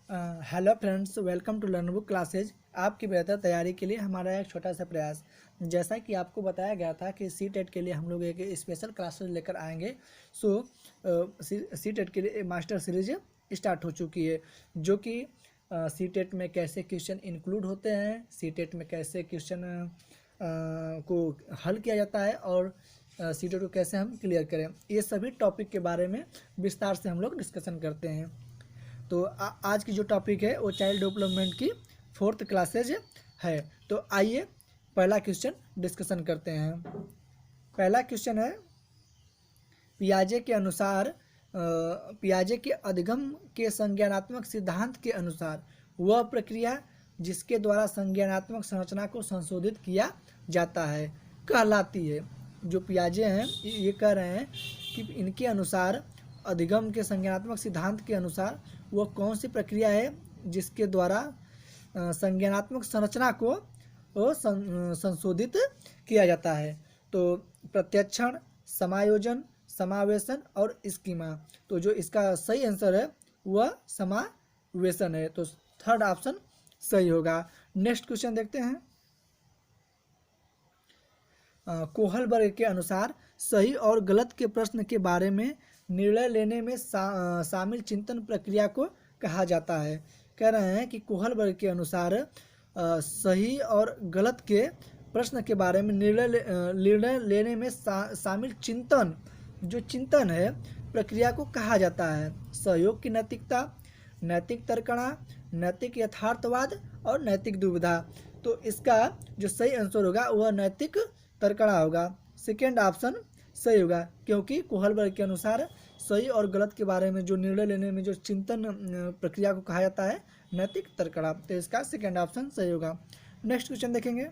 Hello friends, welcome to learn book classes. आपकी बेहतर तैयारी के लिए हमारा एक छोटा सा प्रयास। जैसा कि आपको बताया गया था कि सी टेट के लिए हम लोग एक स्पेशल क्लासेज लेकर आएंगे। सो सी टेट के लिए मास्टर सीरीज स्टार्ट हो चुकी है, जो कि सी टेट में कैसे क्वेश्चन इंक्लूड होते हैं, सी टेट में कैसे क्वेश्चन को हल किया जाता है और सी टेट को कैसे हम क्लियर करें, ये सभी टॉपिक के बारे में विस्तार से हम लोग डिस्कशन करते हैं। तो आज की जो टॉपिक है वो चाइल्ड डेवलपमेंट की 4th क्लासेज है। तो आइए पहला क्वेश्चन डिस्कशन करते हैं। पहला क्वेश्चन है, पियाजे के अनुसार पियाजे के अधिगम के संज्ञानात्मक सिद्धांत के अनुसार वह प्रक्रिया जिसके द्वारा संज्ञानात्मक संरचना को संशोधित किया जाता है कहलाती है। जो पियाजे हैं ये कह रहे हैं कि इनके अनुसार अधिगम के संज्ञानात्मक सिद्धांत के अनुसार वह कौन सी प्रक्रिया है जिसके द्वारा संज्ञानात्मक संरचना को संशोधित किया जाता है। तो प्रत्यक्षण, समायोजन, समावेशन और स्कीमा। तो जो इसका सही आंसर है वह समावेशन है। तो थर्ड ऑप्शन सही होगा। नेक्स्ट क्वेश्चन देखते हैं। कोहलबर्ग के अनुसार सही और गलत के प्रश्न के बारे में निर्णय लेने में शामिल चिंतन प्रक्रिया को कहा जाता है। कह रहे हैं कि कोहलबर्ग के अनुसार सही और गलत के प्रश्न के बारे में निर्णय लेने में शामिल चिंतन, जो चिंतन है प्रक्रिया को कहा जाता है सहयोग की नैतिकता, नैतिक तर्कणा, नैतिक यथार्थवाद और नैतिक दुविधा। तो इसका जो सही आंसर होगा वह नैतिक तर्कणा होगा। सेकेंड ऑप्शन सही होगा, क्योंकि कोहलबर्ग के अनुसार सही और गलत के बारे में जो निर्णय लेने में जो चिंतन प्रक्रिया को कहा जाता है नैतिक तर्कणा। तो इसका सेकेंड ऑप्शन सही होगा। नेक्स्ट क्वेश्चन देखेंगे।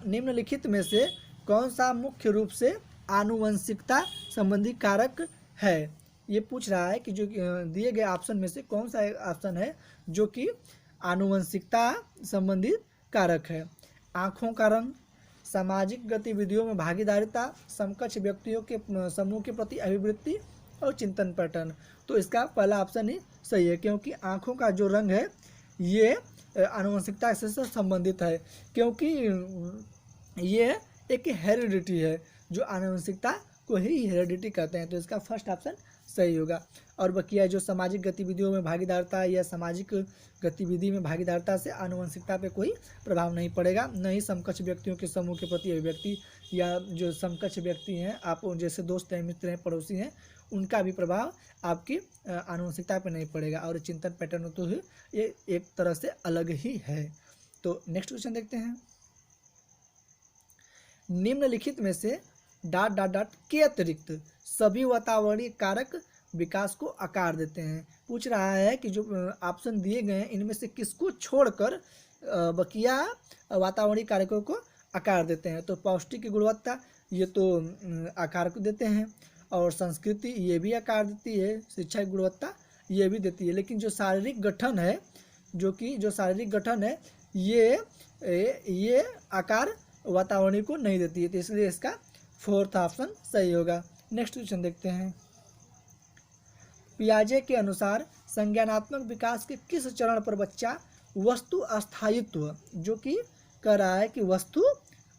निम्नलिखित में से कौन सा मुख्य रूप से आनुवंशिकता संबंधी कारक है। ये पूछ रहा है कि जो दिए गए ऑप्शन में से कौन सा ऑप्शन है जो कि आनुवंशिकता संबंधी कारक है। आँखों का रंग, सामाजिक गतिविधियों में भागीदारिता, समकक्ष व्यक्तियों के समूह के प्रति अभिवृत्ति और चिंतन पैटर्न। तो इसका पहला ऑप्शन ही सही है, क्योंकि आँखों का जो रंग है ये आनुवंशिकता से संबंधित है, क्योंकि ये एक हेरिडिटी है, जो आनुवंशिकता को ही हेरिडिटी कहते हैं। तो इसका फर्स्ट ऑप्शन सही होगा। और बकिया जो सामाजिक गतिविधियों में भागीदारिता या सामाजिक गतिविधि में भागीदारिता से आनुवंशिकता पे कोई प्रभाव नहीं पड़ेगा, न ही समकक्ष व्यक्तियों के समूह के प्रति अभिव्यक्ति या जो समकक्ष व्यक्ति हैं, आप जैसे दोस्त हैं, मित्र हैं, पड़ोसी हैं, उनका भी प्रभाव आपकी आनुवंशिकता पे नहीं पड़ेगा। और चिंतन पैटर्न तो ये एक तरह से अलग ही है। तो नेक्स्ट क्वेश्चन देखते हैं। निम्नलिखित में से ... के अतिरिक्त सभी वातावरणीय कारक विकास को आकार देते हैं। पूछ रहा है कि जो ऑप्शन दिए गए हैं इनमें से किसको छोड़कर बकिया वातावरणीय कारकों को आकार देते हैं। तो पौष्टिक की गुणवत्ता ये तो आकार को देते हैं, और संस्कृति ये भी आकार देती है, शिक्षा की गुणवत्ता ये भी देती है। लेकिन जो शारीरिक गठन है, जो शारीरिक गठन है ये आकार वातावरणीय को नहीं देती है। तो इसलिए इसका फोर्थ ऑप्शन सही होगा। नेक्स्ट क्वेश्चन देखते हैं। पियाजे के अनुसार संज्ञानात्मक विकास के किस चरण पर बच्चा वस्तु अस्थायित्व, जो कि कह रहा है कि वस्तु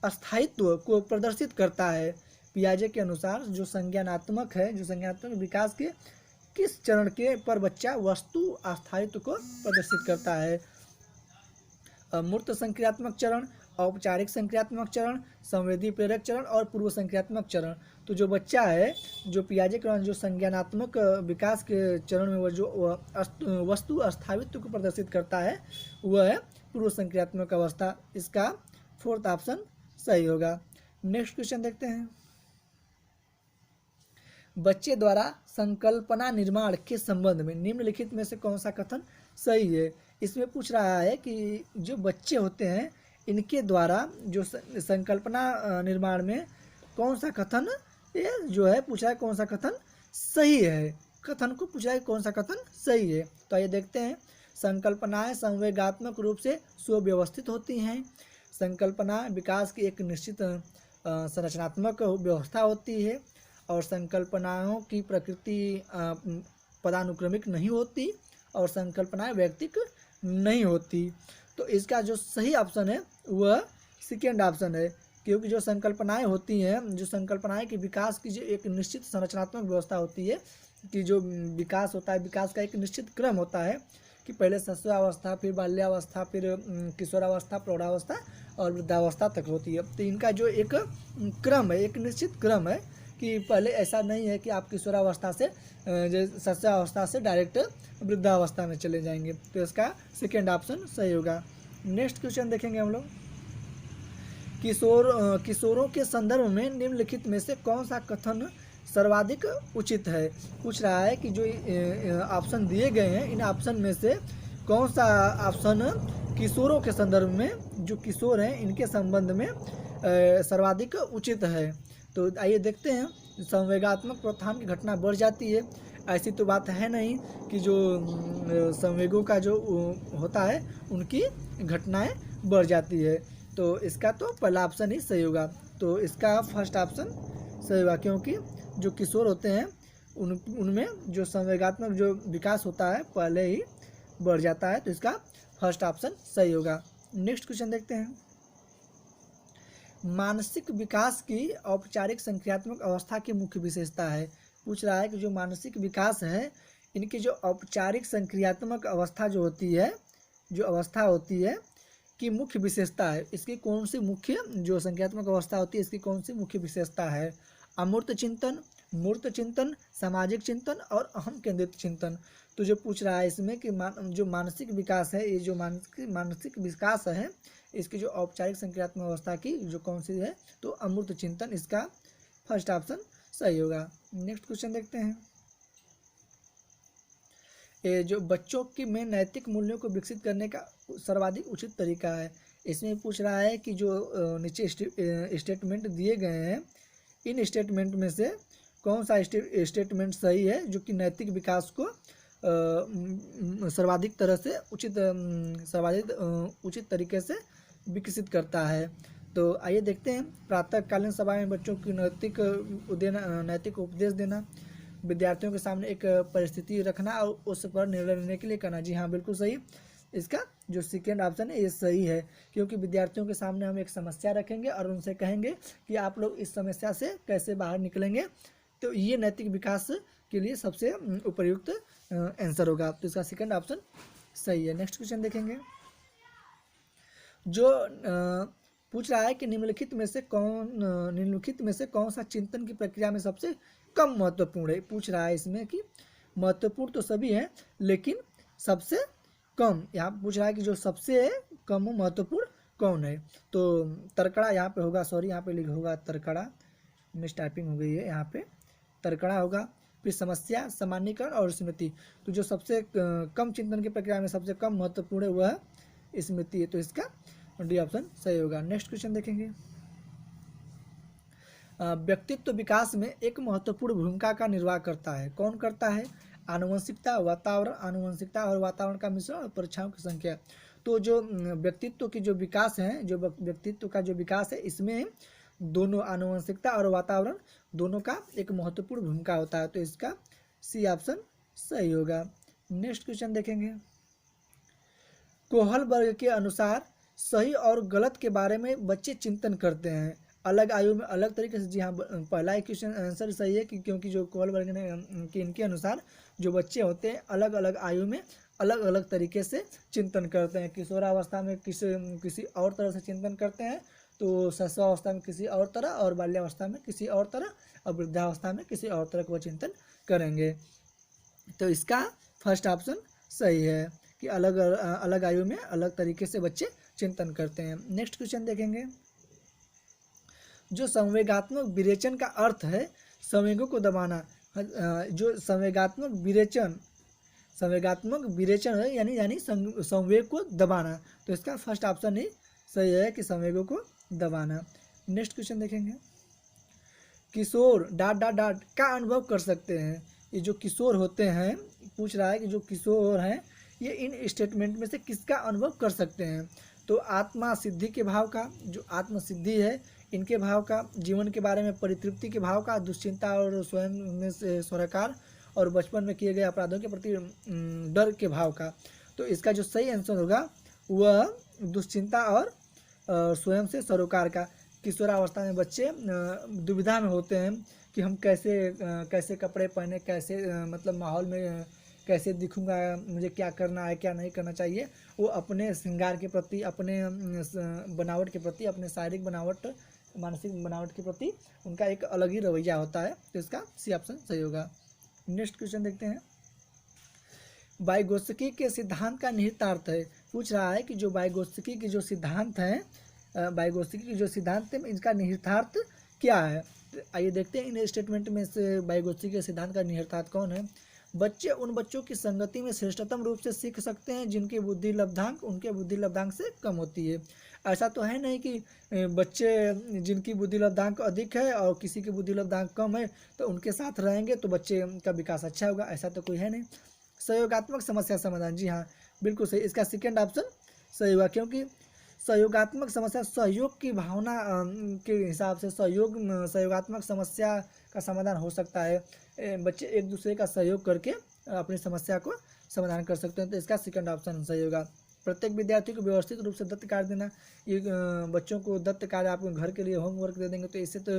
अस्थायित्व को प्रदर्शित करता है। पियाजे के अनुसार जो संज्ञानात्मक है, जो संज्ञानात्मक विकास के किस चरण के पर बच्चा वस्तु अस्थायित्व को प्रदर्शित करता है। मूर्त संक्रियात्मक चरण, औपचारिक संक्रियात्मक चरण, संवेदी प्रेरक चरण और पूर्व संक्रियात्मक चरण। तो जो बच्चा है, जो पियाजे के जो संज्ञानात्मक विकास के चरण में वह जो वस्तु अस्थायित्व को प्रदर्शित करता है वह है पूर्व संक्रियात्मक अवस्था। इसका फोर्थ ऑप्शन सही होगा। नेक्स्ट क्वेश्चन देखते हैं। बच्चे द्वारा संकल्पना निर्माण के संबंध में निम्नलिखित में से कौन सा कथन सही है। इसमें पूछ रहा है कि जो बच्चे होते हैं इनके द्वारा जो संकल्पना निर्माण में कौन सा कथन ये जो है पूछ रहा है कौन सा कथन सही है। कथन को पूछ रहा है कौन सा कथन सही है। तो आइए देखते हैं। संकल्पनाएं संवेगात्मक रूप से सुव्यवस्थित होती हैं। संकल्पना विकास की एक निश्चित संरचनात्मक व्यवस्था होती है, और संकल्पनाओं की प्रकृति पदानुक्रमिक नहीं होती, और संकल्पनाएं व्यक्तिक नहीं होती। तो इसका जो सही ऑप्शन है वह सेकेंड ऑप्शन है, क्योंकि जो संकल्पनाएं होती हैं, जो संकल्पनाएं के विकास की जो एक निश्चित संरचनात्मक व्यवस्था होती है, कि जो विकास होता है, विकास का एक निश्चित क्रम होता है कि पहले शिशुअवस्था, फिर बाल्यावस्था, फिर किशोरावस्था, प्रौढ़ावस्था और वृद्धावस्था तक होती है। तो इनका जो एक क्रम है, एक निश्चित क्रम है कि पहले ऐसा नहीं है कि आप किशोरावस्था से शिशुअवस्था से डायरेक्ट वृद्धावस्था में चले जाएंगे। तो इसका सेकेंड ऑप्शन सही होगा। नेक्स्ट क्वेश्चन देखेंगे हम लोग। किशोरों के संदर्भ में निम्नलिखित में से कौन सा कथन सर्वाधिक उचित है। पूछ रहा है कि जो ऑप्शन दिए गए हैं, इन ऑप्शन में से कौन सा ऑप्शन किशोरों के संदर्भ में, जो किशोर हैं इनके संबंध में सर्वाधिक उचित है। तो आइए देखते हैं। संवेगात्मक प्रोत्थान की घटना बढ़ जाती है, ऐसी तो बात है नहीं कि जो संवेगों का जो होता है उनकी घटनाएं बढ़ जाती है। तो इसका तो पहला ऑप्शन ही सही होगा। तो इसका फर्स्ट ऑप्शन सही होगा, क्योंकि जो किशोर होते हैं उनमें जो संवेगात्मक जो विकास होता है पहले ही बढ़ जाता है। तो इसका फर्स्ट ऑप्शन सही होगा। नेक्स्ट क्वेश्चन देखते हैं। मानसिक विकास की औपचारिक संक्रियात्मक अवस्था की मुख्य विशेषता है। पूछ रहा है कि जो मानसिक विकास है इनकी जो औपचारिक संक्रियात्मक अवस्था जो होती है, जो अवस्था होती है की मुख्य विशेषता है, इसकी कौन सी मुख्य जो संख्यात्मक अवस्था होती है इसकी कौन सी मुख्य विशेषता है। अमूर्त चिंतन, मूर्त चिंतन, सामाजिक चिंतन और अहम केंद्रित चिंतन। तो जो पूछ रहा है इसमें कि जो मानसिक विकास है, ये जो मानसिक विकास है इसकी जो औपचारिक संक्रियात्मक अवस्था की जो कौन सी है, तो अमूर्त चिंतन, इसका फर्स्ट ऑप्शन सही होगा। नेक्स्ट क्वेश्चन देखते हैं। ये जो बच्चों की में नैतिक मूल्यों को विकसित करने का सर्वाधिक उचित तरीका है। इसमें पूछ रहा है कि जो नीचे स्टेटमेंट दिए गए हैं, इन स्टेटमेंट में से कौन सा स्टेटमेंट सही है जो कि नैतिक विकास को सर्वाधिक उचित तरीके से विकसित करता है। तो आइए देखते हैं। प्रातःकालीन सभा में बच्चों की नैतिक उपदेश देना, विद्यार्थियों के सामने एक परिस्थिति रखना और उस पर निर्णय लेने के लिए करना। जी हाँ, बिल्कुल सही। इसका जो सेकेंड ऑप्शन है ये सही है, क्योंकि विद्यार्थियों के सामने हम एक समस्या रखेंगे और उनसे कहेंगे कि आप लोग इस समस्या से कैसे बाहर निकलेंगे। तो ये नैतिक विकास के लिए सबसे उपयुक्त आंसर होगा। तो इसका सेकेंड ऑप्शन सही है। नेक्स्ट क्वेश्चन देखेंगे। जो पूछ रहा है कि निम्नलिखित में से कौन सा चिंतन की प्रक्रिया में सबसे कम महत्वपूर्ण है। पूछ रहा है इसमें कि महत्वपूर्ण तो सभी हैं लेकिन सबसे कम, यहाँ पूछ रहा है कि जो सबसे कम महत्वपूर्ण कौन है। तो तरकड़ा यहाँ पे होगा, सॉरी यहाँ पे लिखा होगा तरकड़ा, मिस टाइपिंग हो गई है, यहाँ पे तरकड़ा होगा। फिर समस्या, सामान्यीकरण और स्मृति। तो जो सबसे कम चिंतन की प्रक्रिया में सबसे कम महत्वपूर्ण है वह स्मृति है। तो इसका डी ऑप्शन सही होगा। नेक्स्ट क्वेश्चन देखेंगे। व्यक्तित्व विकास में एक महत्वपूर्ण भूमिका का निर्वाह करता है। कौन करता है। आनुवंशिकता, वातावरण, आनुवंशिकता और वातावरण का मिश्रण और परीक्षाओं की संख्या। तो जो व्यक्तित्व की जो विकास है, जो व्यक्तित्व का जो विकास है, इसमें दोनों आनुवंशिकता और वातावरण दोनों का एक महत्वपूर्ण भूमिका होता है। तो इसका सी ऑप्शन सही होगा। नेक्स्ट क्वेश्चन देखेंगे। कोहल वर्ग के अनुसार सही और गलत के बारे में बच्चे चिंतन करते हैं अलग आयु में अलग तरीके से। जी हाँ, पहला ही क्वेश्चन आंसर सही है क्योंकि जो कोहल वर्ग ने कि इनके अनुसार जो बच्चे होते हैं अलग अलग आयु में अलग अलग तरीके से चिंतन करते हैं। किशोरावस्था में किसी और तरह से चिंतन करते हैं, तो शिशुअवस्था में किसी और तरह, और बाल्यावस्था में किसी और तरह, और वृद्धावस्था में किसी और तरह का वो चिंतन करेंगे। तो इसका फर्स्ट ऑप्शन सही है कि अलग अलग आयु में अलग तरीके से बच्चे चिंतन करते हैं। नेक्स्ट क्वेश्चन देखेंगे। जो संवेगात्मक विरेचन का अर्थ है संवेगों को दबाना। जो संवेगात्मक विरेचन है यानी संवेग को दबाना। तो इसका फर्स्ट ऑप्शन ही सही है कि संवेगों को दबाना। नेक्स्ट क्वेश्चन देखेंगे। किशोर ... का अनुभव कर सकते हैं। ये जो किशोर होते हैं, पूछ रहा है कि जो किशोर हैं ये इन स्टेटमेंट में से किसका अनुभव कर सकते हैं। तो आत्मा सिद्धि के भाव का, जो आत्म सिद्धि है इनके भाव का, जीवन के बारे में परितृप्ति के भाव का, दुश्चिंता और स्वयं में से स्वरकार और बचपन में किए गए अपराधों के प्रति डर के भाव का। तो इसका जो सही आंसर होगा वह दुश्चिंता और स्वयं से सरोकार का। किशोरावस्था में बच्चे दुविधा में होते हैं कि हम कैसे कपड़े पहने, कैसे मतलब माहौल में कैसे दिखूंगा, मुझे क्या करना है क्या नहीं करना चाहिए। वो अपने श्रृंगार के प्रति, अपने बनावट के प्रति, अपने शारीरिक बनावट, मानसिक बनावट के प्रति उनका एक अलग ही रवैया होता है। तो इसका सी ऑप्शन सही होगा। नेक्स्ट क्वेश्चन देखते हैं। वाइगोत्स्की के सिद्धांत का निहितार्थ है। पूछ रहा है कि जो वाइगोत्स्की के जो सिद्धांत हैं, वाइगोत्स्की के जो सिद्धांत हैं इनका निहितार्थ क्या है। आइए देखते हैं इन स्टेटमेंट में से वाइगोत्स्की के सिद्धांत का निहितार्थ कौन है। बच्चे उन बच्चों की संगति में श्रेष्ठतम रूप से सीख सकते हैं जिनकी बुद्धि लब्धांक उनके बुद्धि लब्धांक से कम होती है। ऐसा तो है नहीं कि बच्चे जिनकी बुद्धि लब्धांक अधिक है और किसी की बुद्धि लब्धांक कम है तो उनके साथ रहेंगे तो बच्चे का विकास अच्छा होगा, ऐसा तो कोई है नहीं। सहयोगात्मक समस्या समाधान, जी हाँ बिल्कुल सही, इसका सेकेंड ऑप्शन सही हुआ, क्योंकि सहयोगात्मक समस्या सहयोग की भावना के हिसाब से सहयोगात्मक समस्या का समाधान हो सकता है। बच्चे एक दूसरे का सहयोग करके अपनी समस्या को समाधान कर सकते हैं। तो इसका सेकंड ऑप्शन सही होगा। प्रत्येक विद्यार्थी को व्यवस्थित रूप से दत्त कार्य देना, ये बच्चों को दत्त कार्य आप घर के लिए होमवर्क दे देंगे तो इससे तो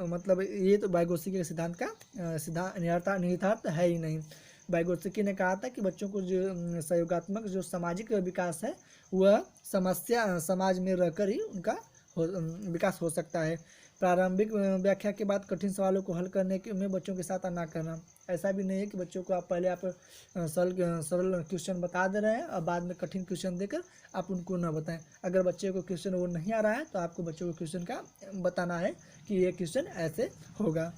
मतलब ये तो वाइगोत्स्की के सिद्धांत का निहितार्थ है ही नहीं। वाइगोत्स्की ने कहा था कि बच्चों को जो सहयोगात्मक जो सामाजिक विकास है वह समाज में रहकर ही उनका विकास हो सकता है। प्रारंभिक व्याख्या के बाद कठिन सवालों को हल करने में बच्चों के साथ ना करना। ऐसा भी नहीं है कि बच्चों को आप पहले आप सरल क्वेश्चन बता दे रहे हैं और बाद में कठिन क्वेश्चन देकर आप उनको ना बताएं। अगर बच्चे को क्वेश्चन वो नहीं आ रहा है तो आपको बच्चों को क्वेश्चन का बताना है कि ये क्वेश्चन ऐसे होगा।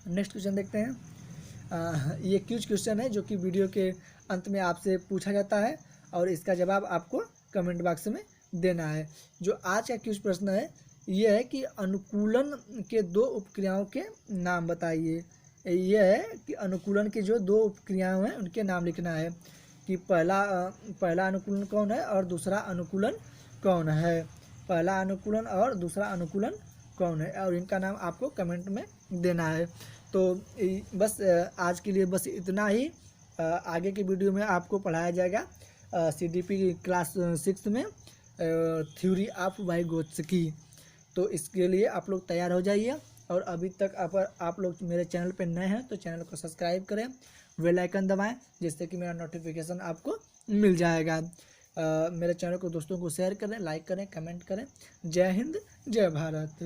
नेक्स्ट क्वेश्चन देखते हैं। ये क्यूज क्वेश्चन है जो कि वीडियो के अंत में आपसे पूछा जाता है और इसका जवाब आपको कमेंट बॉक्स में देना है। जो आज का क्यूज प्रश्न है ये है कि अनुकूलन के दो उपक्रियाओं के नाम बताइए। यह है कि अनुकूलन की जो दो उपक्रियाएं हैं उनके नाम लिखना है कि पहला अनुकूलन कौन है और दूसरा अनुकूलन कौन है। पहला अनुकूलन और दूसरा अनुकूलन कौन है और इनका नाम आपको कमेंट में देना है। तो बस आज के लिए बस इतना ही। आगे की वीडियो में आपको पढ़ाया जाएगा CDP क्लास 6 में थ्योरी ऑफ वाइगोत्स्की। तो इसके लिए आप लोग तैयार हो जाइए और अभी तक आप लोग मेरे चैनल पर नए हैं तो चैनल को सब्सक्राइब करें, बेल आइकन दबाएं जिससे कि मेरा नोटिफिकेशन आपको मिल जाएगा। मेरे चैनल को दोस्तों को शेयर करें, लाइक करें, कमेंट करें। जय हिंद, जय भारत।